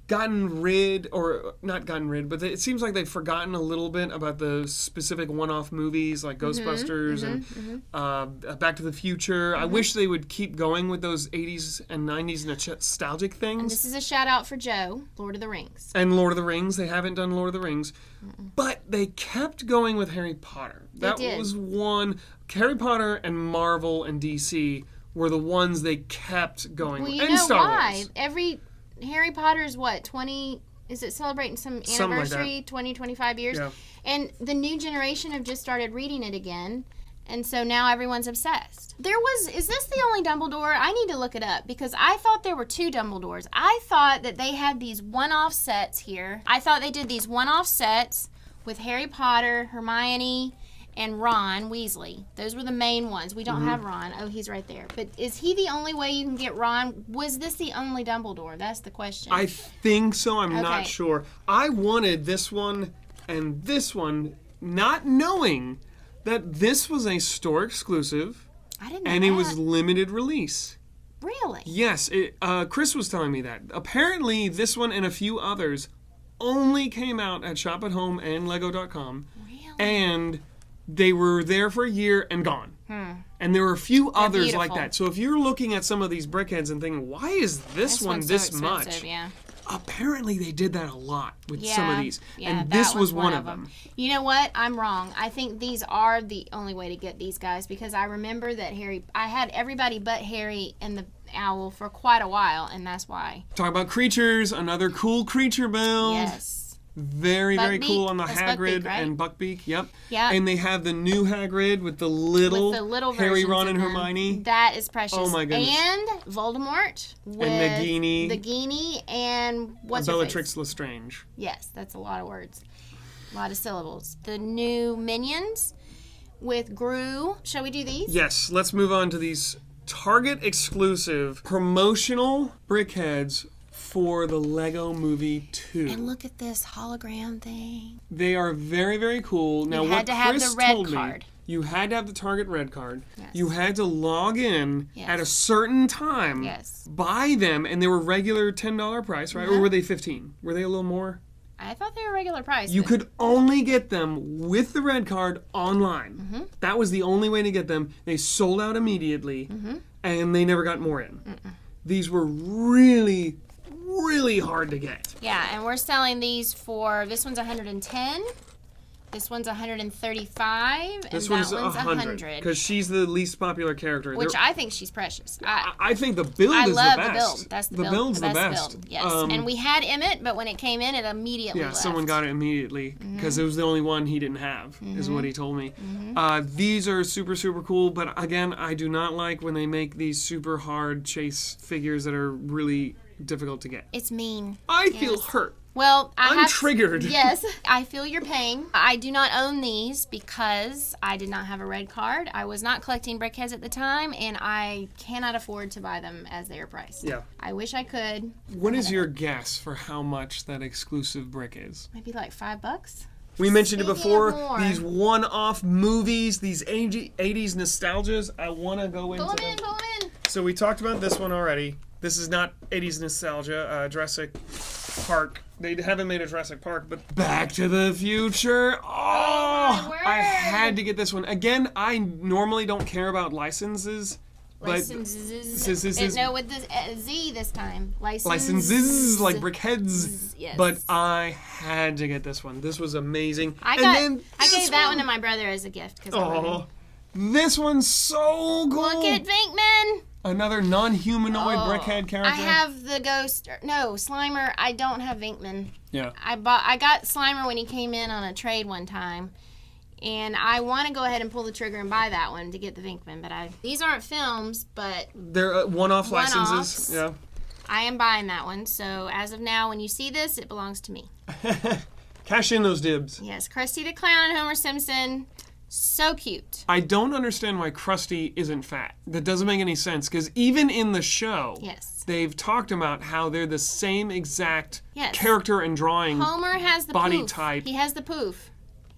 gotten rid, or not gotten rid, but it seems like they've forgotten a little bit about the specific one-off movies like Ghostbusters and Back to the Future. I wish they would keep going with those 80s and 90s nostalgic things. This is a shout out for Joe, Lord of the Rings. And Lord of the Rings. They haven't done Lord of the Rings. But they kept going with Harry Potter. That did. was one. Harry Potter and Marvel and DC were the ones they kept going Well, with. you And know Star why? Wars. Every Harry Potter's what, 20, is it celebrating some Something like anniversary, 20, 25 years? Yeah. And the new generation have just started reading it again. And so now everyone's obsessed. Is this the only Dumbledore? I need to look it up because I thought there were 2 Dumbledores. I thought that they had these one-off sets here. I thought they did these one-off sets with Harry Potter, Hermione, and Ron Weasley. Those were the main ones. We don't have Ron. Oh, he's right there. But is he the only way you can get Ron? Was this the only Dumbledore? That's the question. I think so. I'm Okay. not sure. I wanted this one and this one, not knowing that this was a store exclusive I didn't know and that. it was limited release. Really? Yes, Chris was telling me that. Apparently, this one and a few others only came out at Shop at Home and Lego.com. Really? And they were there for a year and gone. And there were a few others like beautiful. that. So if you're looking at some of these Brickheadz and thinking, why is this one one's this so much? expensive, yeah. Apparently they did that a lot with some of these. Yeah, and that this was one of them. You know what? I'm wrong. I think these are the only way to get these guys because I remember that I had everybody but Harry and the owl for quite a while, and that's why. Talk about creatures, another cool creature build. Yes. Very, very Buckbeak. cool on the That's Hagrid Buckbeak, right? and Buckbeak. Yep. Yeah. And they have the new Hagrid with the little, Harry, versions Ron, of and them. Hermione. That is precious. Oh my goodness. And Voldemort with Nagini. Nagini and what's her face? Bellatrix Lestrange. Yes, that's a lot of words. A lot of syllables. The new Minions with Gru. Shall we do these? Yes, let's move on to these Target exclusive promotional Brickheadz for the Lego Movie 2. And look at this hologram thing. They are very, very cool. Now, You what had to have Chris the red told card. me, you had to have the Target red card. Yes. You had to log in Yes. at a certain time, Yes. buy them, and they were regular $10 price, right? Or were they 15? Were they a little more? I thought they were regular price. You but- could only get them with the red card online. Mm-hmm. That was the only way to get them. They sold out immediately, and they never got more in. These were really, really hard to get. Yeah, and we're selling these for, this one's 110, this one's 135, and This that one's one's 100 100. because she's the least popular character. Which They're- I think she's precious. I think the build I is love the best. the build. That's the build. build's the best. build. Yes. And we had Emmett, but when it came in, it immediately Yeah, left. someone got it immediately because it was the only one he didn't have, is what he told me. These are super, super cool, but again, I do not like when they make these super hard chase figures that are really difficult to get. It's mean. I feel Yes. hurt. Well, I'm triggered. Yes, I feel your pain. I do not own these because I did not have a red card. I was not collecting Brickheadz at the time, and I cannot afford to buy them as they are priced. Yeah. I wish I could. What is your guess for how much that exclusive brick is? Maybe like $5. We mentioned it Maybe before, more. these one-off movies, these 80s nostalgias. I want to go into Pull them them. in, pull them in. So we talked about this one already. This is not 80s nostalgia. Jurassic Park. They haven't made a Jurassic Park, but Back to the Future. Oh, I had to get this one. Again, I normally don't care about licenses. Licenses. No, with the Z this time. Licenses, like Brickheadz. Yes. But I had to get this one. This was amazing. I gave that one to my brother as a gift. Oh, this one's so cool. Look at Vinkman. Another non-humanoid Brickhead character. I have the ghost. No, Slimer. I don't have Vinkman. Yeah. I got Slimer when he came in on a trade one time, and I want to go ahead and pull the trigger and buy that one to get the Vinkman. But these aren't films, but they're one-off licenses. Yeah. I am buying that one. So as of now, when you see this, it belongs to me. Cash in those dibs. Yes, Krusty the Clown and Homer Simpson. So cute. I don't understand why Krusty isn't fat. That doesn't make any sense, because even in the show, they've talked about how they're the same exact character and drawing. Homer has the body poof. type. He has the poof.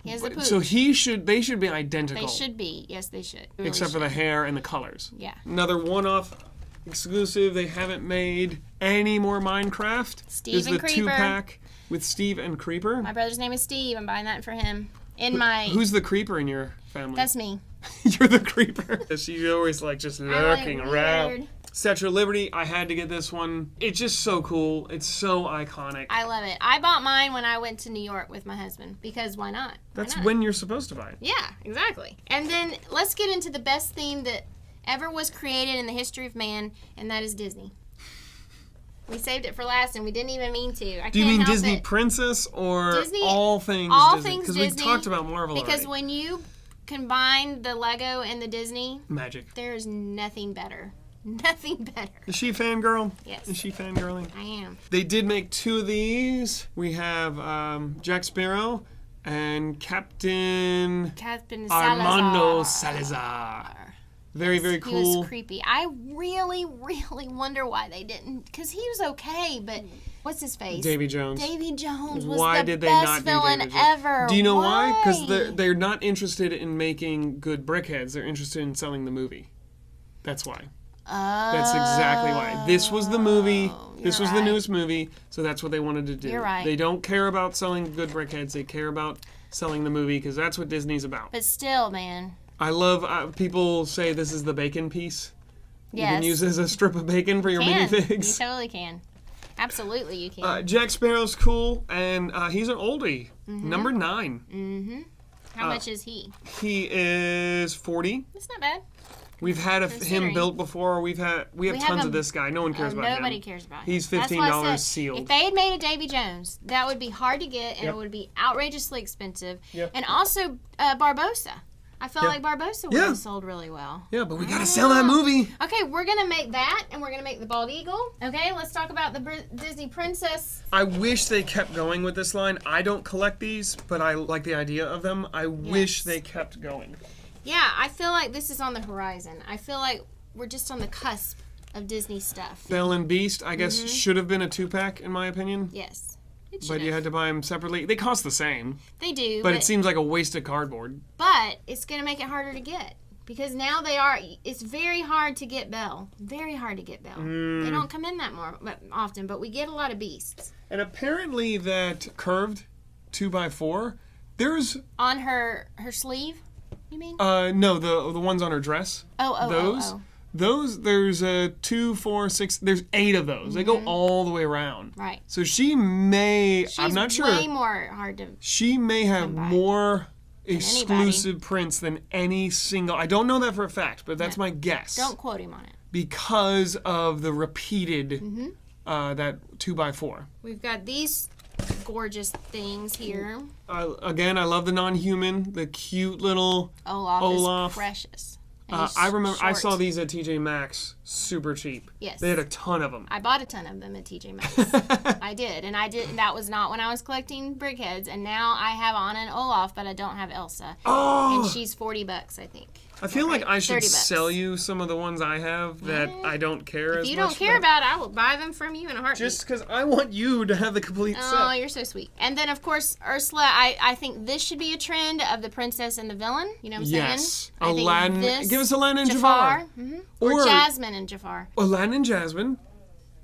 He has the poof. So they should be identical. They should be. Yes, they should. Except for the hair and the colors. Yeah. Another one-off exclusive. They haven't made any more Minecraft. Steve and Creeper. 2-pack with Steve and Creeper. My brother's name is Steve. I'm buying that for him. Who's the creeper in your family? That's me. You're the creeper. She's always like just lurking around. Statue of Liberty, I had to get this one. It's just so cool. It's so iconic. I love it. I bought mine when I went to New York with my husband because why not? That's when you're supposed to buy it. Yeah, exactly. And then let's get into the best theme that ever was created in the history of man, and that is Disney. We saved it for last, and we didn't even mean to. Do you mean Disney Princess or Disney, all things all Disney? Things Disney? Because we talked about Marvel Because already. when you combine the Lego and the Disney, magic. There is nothing better. Nothing better. Is she fangirl? Yes. Is she fangirling? I am. They did make 2 of these. We have Jack Sparrow and Captain Armando Salazar. Very, very cool. He was creepy. I really, really wonder why they didn't. Because he was okay, but what's his face? Davy Jones. Davy Jones was why the did they best not villain do Davy Jones? ever. Do you know why? Because they're not interested in making good Brickheads. They're interested in selling the movie. That's why. Oh. That's exactly why. This was the movie. This was right. the newest movie, so that's what they wanted to do. You're right. They don't care about selling good Brickheads. They care about selling the movie because that's what Disney's about. But still, man. I love, people say this is the bacon piece. Yes. You can use it as a strip of bacon for your minifigs. You totally can. Absolutely you can. Jack Sparrow's cool, and he's an oldie. Number 9. Mm-hmm. How much is he? He is 40. That's not bad. We've had him built before. We have tons of this guy. No one cares about him. Nobody cares about him. He's $15 sealed. If they had made a Davy Jones, that would be hard to get, and it would be outrageously expensive. Yep. And also Barbossa. I felt like Barbossa would have sold really well. Yeah, but we gotta sell that movie. Okay, we're gonna make that, and we're gonna make the Bald Eagle. Okay, let's talk about the Disney Princess. I wish they kept going with this line. I don't collect these, but I like the idea of them. I wish they kept going. Yeah, I feel like this is on the horizon. I feel like we're just on the cusp of Disney stuff. Belle and Beast, I guess, should have been a 2-pack, in my opinion. Yes. But you had to buy them separately. They cost the same. They do. But it seems like a waste of cardboard. But it's going to make it harder to get. Because now it's very hard to get Belle. Very hard to get Belle. They don't come in that often, but we get a lot of Beasts. And apparently that curved 2x4, there's... On her sleeve, you mean? No, the ones on her dress. Those. Those, there's 2, 4, 6, there's 8 of those. They go all the way around. Right. So I'm not sure. She's way more hard to She may have more exclusive prints than any single. I don't know that for a fact, but that's my guess. Don't quote him on it. Because of the repeated, that 2x4. We've got these gorgeous things here. Again, I love the non-human, the cute little Olaf. Is precious. I remember I saw these at TJ Maxx, super cheap. Yes. They had a ton of them. I bought a ton of them at TJ Maxx. I did, and that was not when I was collecting Brickheads, and now I have Anna and Olaf, but I don't have Elsa. Oh! And she's $40, I think. I feel like I should $30. sell you some of the ones I have that I don't care as much. If you don't care about it, I will buy them from you in a heartbeat. Just because I want you to have the complete set. Oh, you're so sweet. And then, of course, Ursula, I think this should be a trend of the princess and the villain. You know what I'm saying? Yes. I think Aladdin. this, Give us Aladdin and Jafar. Or Jasmine and Jafar. Aladdin and Jasmine.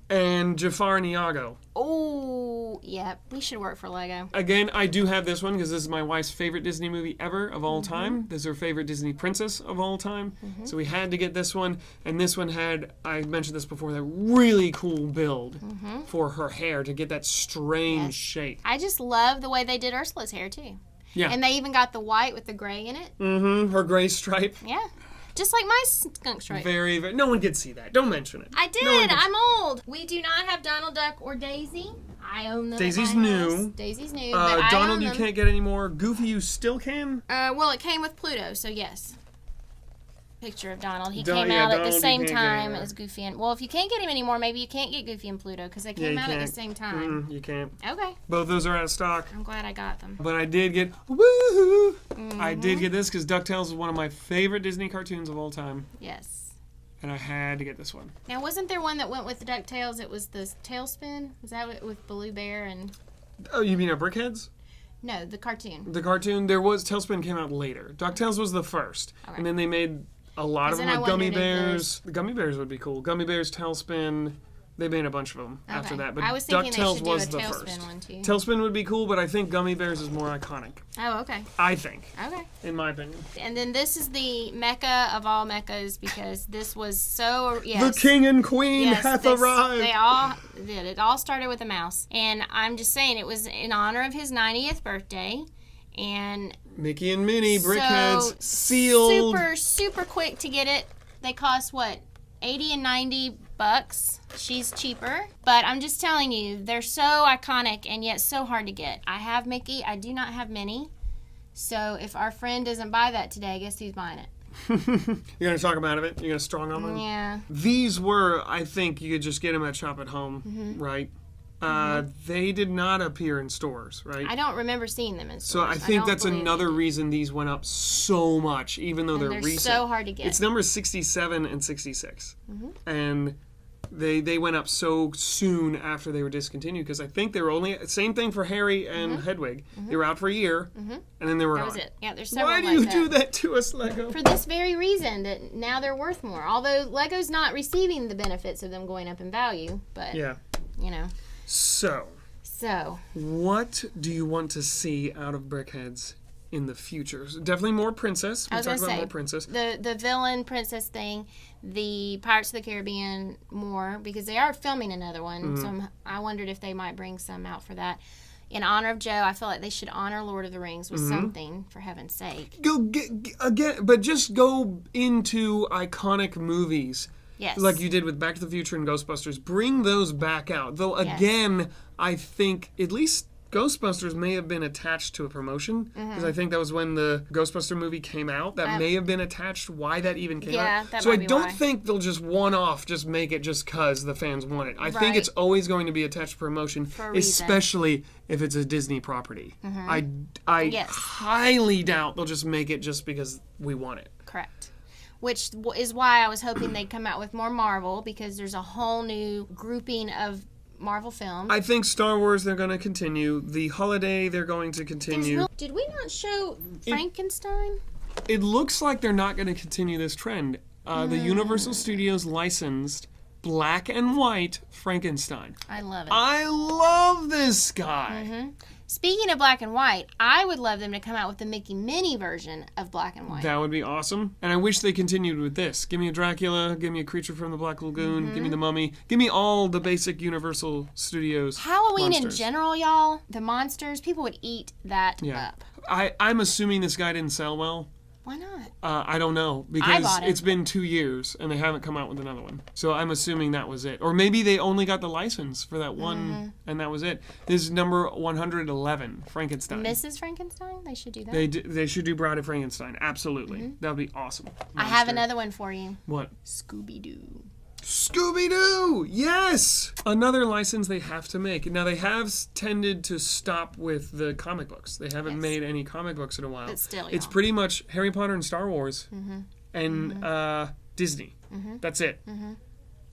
And Jafar and Iago. Oh, yeah. We should work for Lego. Again, I do have this one because this is my wife's favorite Disney movie ever of all time. This is her favorite Disney princess of all time. So we had to get this one. And this one had, I mentioned this before, that really cool build for her hair to get that strange shape. I just love the way they did Ursula's hair, too. Yeah. And they even got the white with the gray in it. Her gray stripe. Yeah. Just like my skunk stripe. Very, very. No one can see that. Don't mention it. I did. I'm old. We do not have Donald Duck or Daisy. I own them. Daisy's at my new. house. Daisy's new. But I Donald, own you them. can't get anymore. Goofy, you still can. Well, it came with Pluto, so yes. Picture of Donald. He Don- came yeah, out at Donald the you same can't get time anymore. as Goofy and. Well, if you can't get him anymore, maybe you can't get Goofy and Pluto because they came out at the same time. You can't. Okay. Both those are out of stock. I'm glad I got them. But I did get woohoo! I did get this because Ducktales is one of my favorite Disney cartoons of all time, Yes. and I had to get this one. Now, wasn't there one that went with the Ducktales? It was the Tailspin. Was that with Blue Bear and? Oh, you mean Brickheadz? No, the cartoon. The cartoon, there was Tailspin came out later. Ducktales was the first, Okay. and then they made a lot of them Then I with Gummy wondered if Bears. The Gummy Bears would be cool. Gummy Bears, Tailspin. They made a bunch of them after Okay. that. But I was thinking they Ducktales should do was a the Tailspin first. one, too. Tailspin would be cool, but I think Gummy Bears is more iconic. Oh, okay. I think, Okay. in my opinion. And then this is the mecca of all meccas because this was so yes. The king and queen hath this- arrived. They all did. It all started with a mouse, and I'm just saying it was in honor of his 90th birthday, and Mickey and Minnie, Brickheadz, sealed. super quick to get it. They cost what, $80 and $90. She's cheaper, but I'm just telling you, they're so iconic and yet so hard to get. I have Mickey. I do not have Minnie. So if our friend doesn't buy that today, guess who's buying it? You're going to talk them out of it? You're going to strong arm them? Yeah. These were, I think, you could just get them at Shop at Home, right? They did not appear in stores, right? I don't remember seeing them in So stores. I think don't that's believe another they did. reason these went up so much, even though And they're they're recent. so hard to get. It's numbers 67 and 66. And they went up so soon after they were discontinued because I think they were only, same thing for Harry and Hedwig. They were out for a year, and then they were That gone. was it. Yeah, there's several Why do like you that. do that to us, Lego? For this very reason, that now they're worth more. Although Lego's not receiving the benefits of them going up in value, but, Yeah. you know. So, So, what do you want to see out of Brickheadz in the future? So definitely more princess. We I was talked going about to more say, princess. the villain princess thing, the Pirates of the Caribbean more, because they are filming another one, so I wondered if they might bring some out for that. In honor of Joe, I feel like they should honor Lord of the Rings with something, for heaven's sake. Go get again, but just go into iconic movies. Yes. Like you did with Back to the Future and Ghostbusters. Bring those back out. Though, Yes. again, I think at least Ghostbusters may have been attached to a promotion. Because I think that was when the Ghostbuster movie came out. That may have been attached. Why that even came Yeah, out. that So I might be don't why. think they'll just one-off just make it just because the fans want it. I think Right. it's always going to be attached to promotion. For a reason. Especially if it's a Disney property. I Yes. highly doubt they'll just make it just because we want it. Correct. Which is why I was hoping they'd come out with more Marvel, because there's a whole new grouping of Marvel films. I think Star Wars, they're going to continue. The Holiday, they're going to continue. Did we not show Frankenstein? It looks like they're not going to continue this trend. The Universal Studios licensed black and white Frankenstein. I love it. I love this guy. Speaking of black and white, I would love them to come out with the Mickey Minnie version of black and white. That would be awesome. And I wish they continued with this. Give me a Dracula, give me a Creature from the Black Lagoon, give me the Mummy, give me all the basic Universal Studios Halloween in monsters. general, y'all, the monsters, people would eat that Yeah. up. I'm assuming this guy didn't sell well. Why not? I don't know, because bought it. it's been 2 years and they haven't come out with another one. So I'm assuming that was it. Or maybe they only got the license for that one and that was it. This is number 111, Frankenstein. Mrs. Frankenstein? They should do that. They should do Bride of Frankenstein. Absolutely. That would be awesome. I have another one for you. What? Scooby-Doo. Scooby-Doo! Yes! Another license they have to make. Now, they have tended to stop with the comic books. They haven't Yes. made any comic books in a while. But still, It's y'all. pretty much Harry Potter and Star Wars. and Disney. That's it.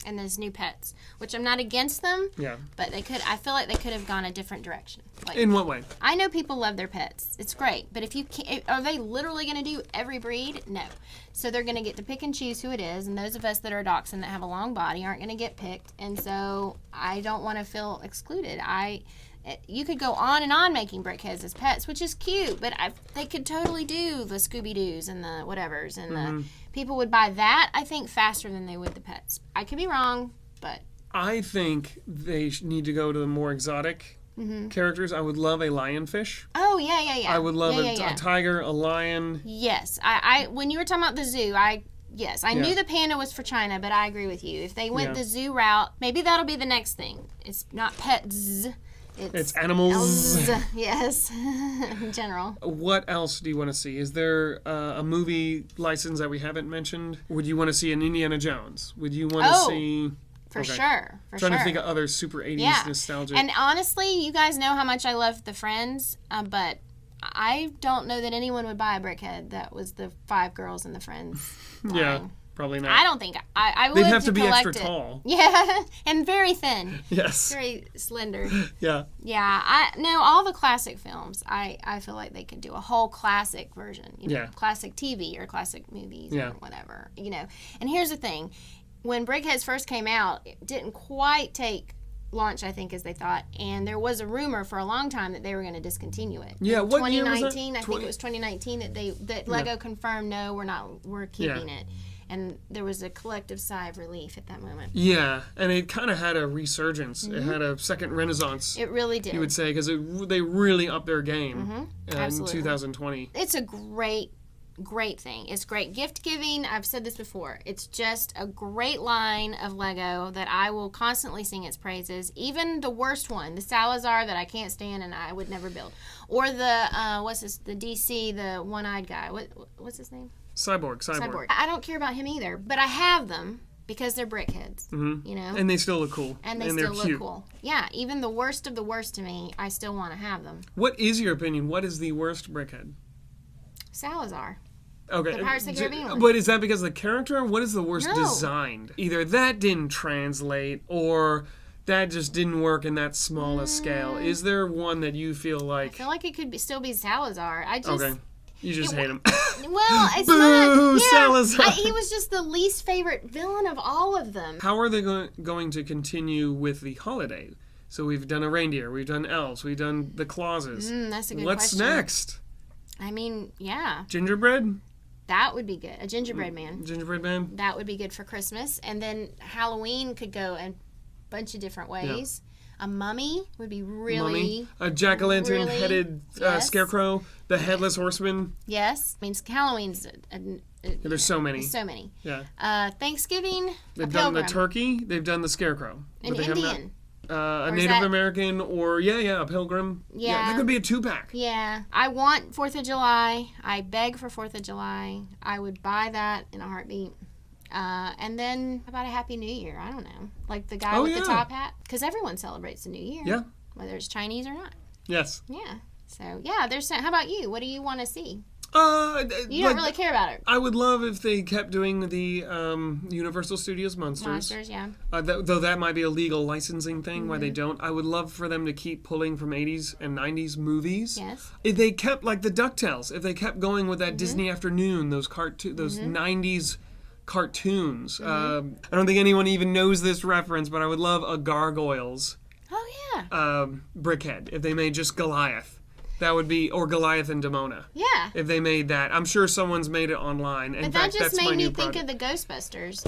And those new pets, which I'm not against them. Yeah. But I feel like they could have gone a different direction. Like, In what way? I know people love their pets. It's great. But if you can't, are they literally going to do every breed? No. So they're going to get to pick and choose who it is. And those of us that are dachshund that have a long body aren't going to get picked. And so I don't want to feel excluded. You could go on and on making Brickheadz as pets, which is cute, but they could totally do the Scooby-Doos and the whatevers, and the people would buy that, I think, faster than they would the pets. I could be wrong, but... I think they need to go to the more exotic characters. I would love a lionfish. Oh, yeah. I would love a tiger, a lion. Yes. I when you were talking about the zoo, I knew the panda was for China, but I agree with you. If they went the zoo route, maybe that'll be the next thing. It's not pets. It's animals. Yes, in general. What else do you want to see? Is there a movie license that we haven't mentioned? Would you want to see an Indiana Jones? Would you want to see... For sure. Trying to think of other super 80s nostalgic. And honestly, you guys know how much I love the Friends, but I don't know that anyone would buy a Brickhead that was the 5 girls in the Friends line. Yeah. Probably not. I don't think I would. They'd have to be extra it. tall. Yeah, and very thin. Yes. Very slender. Yeah. Yeah, all the classic films. I feel like they could do a whole classic version. Classic TV or classic movies or whatever. And here's the thing: when Brickheadz first came out, it didn't quite take launch, I think, as they thought, and there was a rumor for a long time that they were going to discontinue it. Yeah, what 2019, year was that? I think it was 2019 that Lego confirmed we're keeping it. And there was a collective sigh of relief at that moment. Yeah, and it kind of had a resurgence. It had a second renaissance. It really did. You would say, because they really upped their game in 2020. It's a great thing. It's great gift giving. I've said this before. It's just a great line of Lego that I will constantly sing its praises. Even the worst one, the Salazar that I can't stand and I would never build. Or the, the DC, the one-eyed guy. What's his name? Cyborg. I don't care about him either, but I have them because they're Brickheadz, And they still look cool. And they still look cool. Yeah, even the worst of the worst to me, I still want to have them. What is your opinion? What is the worst Brickhead? Salazar. Okay. The Pirates of the Caribbean one. But is that because of the character, or what is the worst designed? Either that didn't translate, or that just didn't work in that small a scale. Is there one that you feel like... I feel like it could still be Salazar. Okay. You just hate him. Well, it's Boo, not... Yeah, Salazar! he was just the least favorite villain of all of them. How are they going to continue with the holiday? So we've done a reindeer, we've done elves, we've done the Clauses. That's a good question. What's next? I mean, yeah. Gingerbread? That would be good. A gingerbread man. Gingerbread man? That would be good for Christmas. And then Halloween could go in a bunch of different ways. Yeah. A mummy would be really... A jack-o'-lantern-headed scarecrow. The headless horseman. Yes. I mean, Halloween's... there's so many. So many. Yeah. Thanksgiving, They've done the turkey. They've done the scarecrow. An Indian. A Native American or, a pilgrim. Yeah. That could be a 2-pack. Yeah. I want 4th of July. I beg for 4th of July. I would buy that in a heartbeat. And then, how about a Happy New Year? I don't know. Like the guy with the top hat. Because everyone celebrates the New Year. Yeah. Whether it's Chinese or not. Yes. Yeah. So, how about you? What do you want to see? You don't really care about it. I would love if they kept doing the Universal Studios Monsters. Yeah. Though that might be a legal licensing thing why they don't. I would love for them to keep pulling from 80s and 90s movies. Yes. If they kept, like the Ducktales, if they kept going with that Disney Afternoon, those 90s cartoons. I don't think anyone even knows this reference, but I would love a Gargoyles. Oh, yeah. Brickhead, if they made just Goliath. That would be, or Goliath and Demona. Yeah. If they made that. I'm sure someone's made it online. But that just made me think of the Ghostbusters.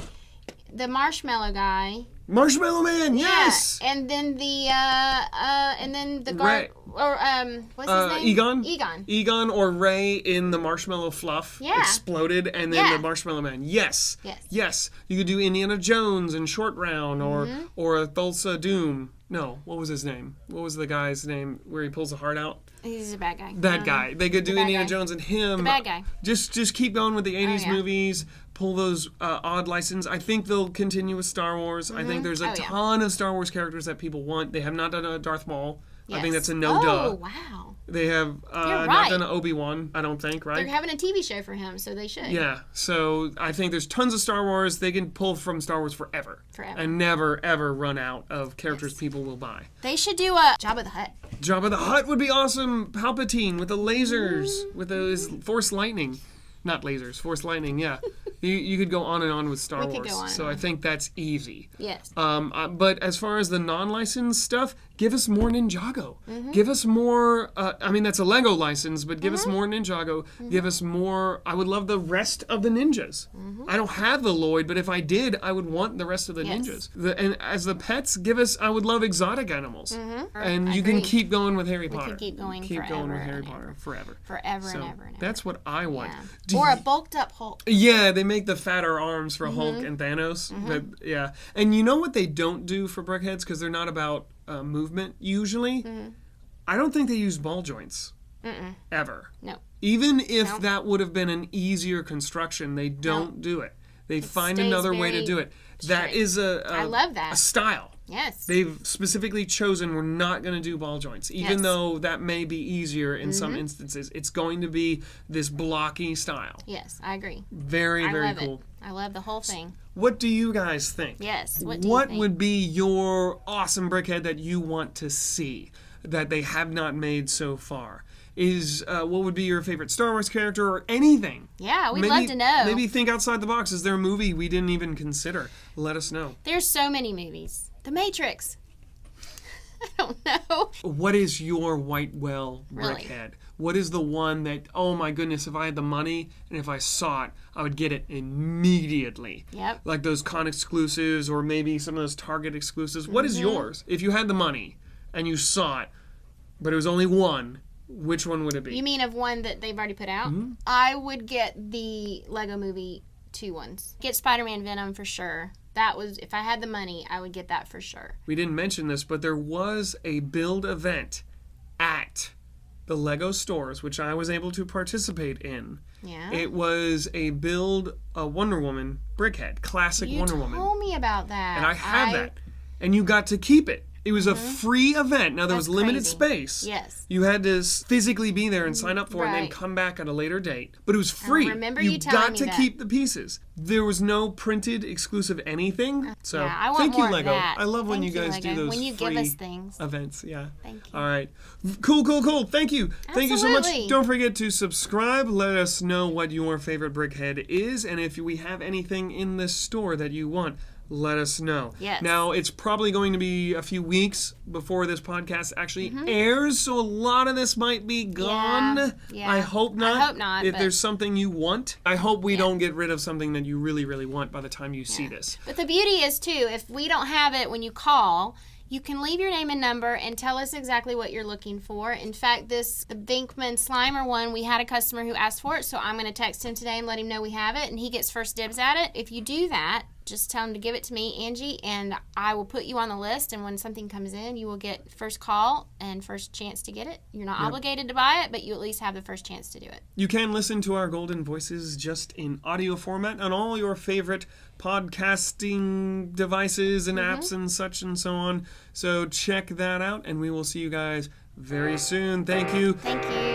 The marshmallow guy. Marshmallow Man, yes! Yeah. And then what's his name? Egon? Egon or Ray in the marshmallow fluff exploded, and then the Marshmallow Man. Yes. You could do Indiana Jones and Short Round, or a Thulsa Doom. No, what was his name? What was the guy's name where he pulls the heart out? He's a bad guy. That guy. They could do Indiana Jones and him. The bad guy. Just keep going with the 80s movies. Pull those odd licenses. I think they'll continue with Star Wars. I think there's a ton of Star Wars characters that people want. They have not done a Darth Maul. I think that's a Oh, wow. They have not done an Obi-Wan, I don't think, right? They're having a TV show for him, so they should. Yeah, so I think there's tons of Star Wars. They can pull from Star Wars forever. And never, ever run out of characters people will buy. They should do a Jabba the Hutt. Jabba the Hutt would be awesome. Palpatine with the lasers, with those Force lightning. Not lasers, Force lightning, yeah. You could go on and on with Star Wars. So I think that's easy. Yes. But as far as the non-licensed stuff, give us more Ninjago. Give us more, I mean, that's a Lego license, but give us more Ninjago. Give us more, I would love the rest of the ninjas. I don't have the Lloyd, but if I did, I would want the rest of the ninjas. And as the pets, give us, I would love exotic animals. And you can keep going with Harry Potter. We can keep going Keep forever going with Harry Potter forever. Forever So and ever and ever. that's what I want. Yeah. Or a bulked up Hulk. Yeah, they make the fatter arms for Hulk and Thanos. But yeah, and you know what they don't do for Brickheadz, because they're not about movement usually. I don't think they use ball joints ever. No. Even if that would have been an easier construction, they don't do it. They find another way to do it. That is I love that. a style. Yes. They've specifically chosen we're not going to do ball joints. Even though that may be easier in some instances, it's going to be this blocky style. Yes, I agree. Very, very cool. I love the whole thing. What do you guys think? Yes. What do you think? Would be your awesome Brickhead that you want to see that they have not made so far? What would be your favorite Star Wars character or anything? Yeah, we'd love to know. Maybe think outside the box. Is there a movie we didn't even consider? Let us know. There's so many movies. The Matrix. I don't know. What is your white whale Brickhead? Really? What is the one that, oh my goodness, if I had the money and if I saw it, I would get it immediately? Yep. Like those con exclusives or maybe some of those Target exclusives. What is yours? If you had the money and you saw it, but it was only one, which one would it be? You mean of one that they've already put out? I would get the Lego Movie 2 ones. Get Spider-Man Venom for sure. That was, if I had the money, I would get that for sure. We didn't mention this, but there was a build event at the Lego stores, which I was able to participate in. Yeah. It was a build a Wonder Woman Brickhead, classic Wonder Woman. You told me about that. And I had that. And you got to keep it. It was a free event. Now, there was limited space. Yes. You had to physically be there and sign up for it and then come back at a later date. But it was free. I remember you telling got me to that. keep the pieces. There was no printed exclusive anything. So, yeah, I want thank more you, Lego. Of that. I love when you guys Lego. do those when you free give us things. events. Yeah. Thank you. All right. Cool. Thank you. Thank you so much. Absolutely. Don't forget to subscribe. Let us know what your favorite Brickhead is. And if we have anything in this store that you want, let us know. Yes. Now, it's probably going to be a few weeks before this podcast actually airs, so a lot of this might be gone. Yeah. I hope not. I hope not. If there's something you want, I hope we don't get rid of something that you really, really want by the time you see this. But the beauty is, too, if we don't have it when you call, you can leave your name and number and tell us exactly what you're looking for. In fact, the Binkman Slimer one, we had a customer who asked for it, so I'm going to text him today and let him know we have it, and he gets first dibs at it. If you do that, just tell him to give it to me, Angie, and I will put you on the list, and when something comes in, you will get first call and first chance to get it. You're not obligated to buy it, but you at least have the first chance to do it. You can listen to our golden voices just in audio format on all your favorite podcasting devices and apps and such and so on. So check that out, and we will see you guys very soon. Thank you. Thank you.